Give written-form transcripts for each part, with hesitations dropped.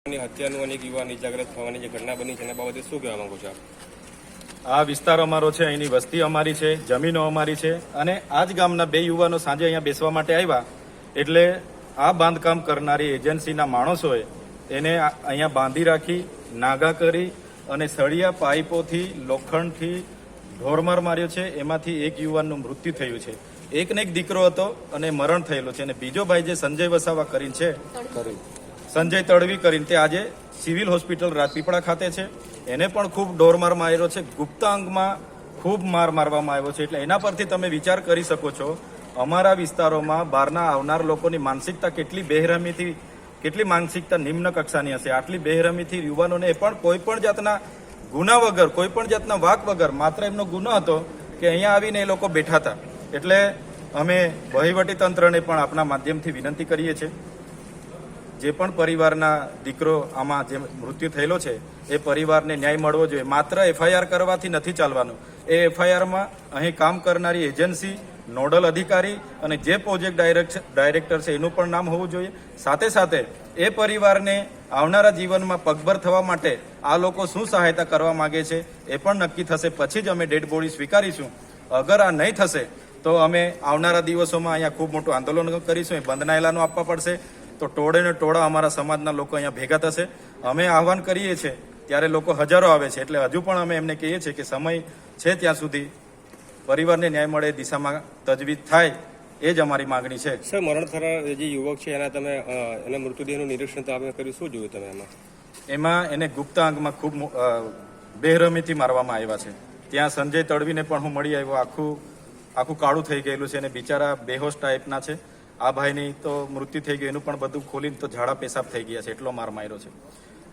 હત્યાનું અને એક યુવાન ઇજાગ્રસ્ત થવાની જે ઘટના બની છે એના બાબતે શું કહેવા માંગો છો આપ? આ વિસ્તાર અમારો છે, અહીંની વસ્તી અમારી છે, જમીનો અમારી છે અને આ જ ગામના બે યુવાનો સાંજે અહીંયા બેસવા માટે આવ્યા એટલે આ બાંધકામ કરનારી એજન્સીના માણસોએ એને અહીંયા બાંધી રાખી, નાગા કરી અને સળિયા પાઇપોથી, લોખંડથી ઢોરમાર માર્યો છે. એમાંથી એક યુવાનનું મૃત્યુ થયું છે. એકને એક દીકરો હતો અને મરણ થયેલું છે અને બીજો ભાઈ જે સંજય વસાવા કરીને છે, સંજય તડવી કરીને, તે આજે સિવિલ હોસ્પિટલ રાજપીપળા ખાતે છે. એને પણ ખૂબ ઢોરમાર માર્યો છે, ગુપ્તાંગમાં ખૂબ માર મારવામાં આવ્યો છે. એટલે એના પરથી તમે વિચાર કરી શકો છો અમારા વિસ્તારોમાં બહારના આવનાર લોકોની માનસિકતા કેટલી માનસિકતા નિમ્ન કક્ષાની હશે. આટલી બેરહમીથી યુવાનોને પણ કોઈ પણ જાતના ગુના વગર, કોઈ પણ જાતના વાક વગર, માત્ર એમનો ગુનો હતો કે અહીંયા આવીને એ લોકો બેઠા હતા. એટલે અમે વહીવટી તંત્રને પણ આપના માધ્યમથી વિનંતી કરીએ છીએ, જે પણ પરિવારના દીકરો આમાં જે મૃત્યુ થયેલો છે એ પરિવારને ન્યાય મળવો જોઈએ. માત્ર એફઆઈઆર કરવાથી નથી ચાલવાનું. એ એફઆઈઆરમાં અહીં કામ કરનારી એજન્સી, નોડલ અધિકારી અને જે પ્રોજેક્ટ ડાયરેક્ટર છે એનું પણ નામ હોવું જોઈએ. સાથે સાથે એ પરિવારને આવનારા જીવનમાં પગભર થવા માટે આ લોકો શું સહાયતા કરવા માંગે છે એ પણ નક્કી થશે. પછી જ અમે ડેડ બોડી સ્વીકારીશું. અગર આ નહીં થશે તો અમે આવનારા દિવસોમાં અહીંયા ખૂબ મોટું આંદોલન કરીશું. એ બંધના એલાનો આપવા પડશે. તો ટોળે ને ટોળા અમારા સમાજના લોકો અહીંયા ભેગા થશે. અમે આહવાન કરીએ છીએ ત્યારે લોકો હજારો આવે છે. એટલે હજુ પણ અમે એમને કહીએ છીએ કે સમય છે ત્યાં સુધી પરિવારને ન્યાય મળે દિશામાં તજવીજ થાય, એ જ અમારી માંગણી છે. સર, મરણ થનાર જે યુવક છે એના મૃતદેહનું નિરીક્ષણ તો આપણે કર્યું, શું જોયું તમે એમાં? એને ગુપ્તાંગમાં ખૂબ બેરહમીથી મારવામાં આવ્યા છે. ત્યાં સંજય તડવીને પણ હું મળી આવ્યો. આખું કાળું થઈ ગયેલું છે અને બિચારા બેહોશ ટાઈપના છે. આ ભાઈની તો મૃત્યુ થઈ ગયું, એનું પણ બધું ખોલીને તો ઝાડા પેશાબ થઈ ગયા છે, એટલો માર માર્યો છે.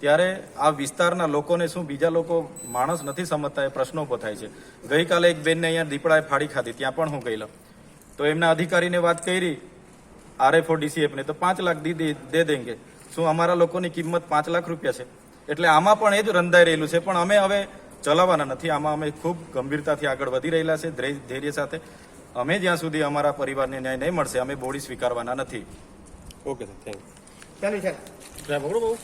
ત્યારે આ વિસ્તારના લોકોને શું બીજા લોકો માણસ નથી સમજતા, એ પ્રશ્નો ઉભો થાય છે. ગઈકાલે એક બેનને અહીંયા દીપડાએ ફાડી ખાધી, ત્યાં પણ હું ગયેલો. તો એમના અધિકારીને વાત કરી RFO DCF ને, તો 5 લાખ દે દેંગે. શું અમારા લોકોની કિંમત 5 લાખ રૂપિયા છે? એટલે આમાં પણ એ જ રંધાઈ રહેલું છે. પણ અમે હવે ચલાવવાના નથી. આમાં અમે ખૂબ ગંભીરતાથી આગળ વધી રહેલા છે, ધૈર્ય સાથે. અમે જ્યાં સુધી અમારા પરિવારને ન્યાય નહીં મળશે અમે બોડી સ્વીકારવાના નથી. Okay sir, thank you. ચાલો.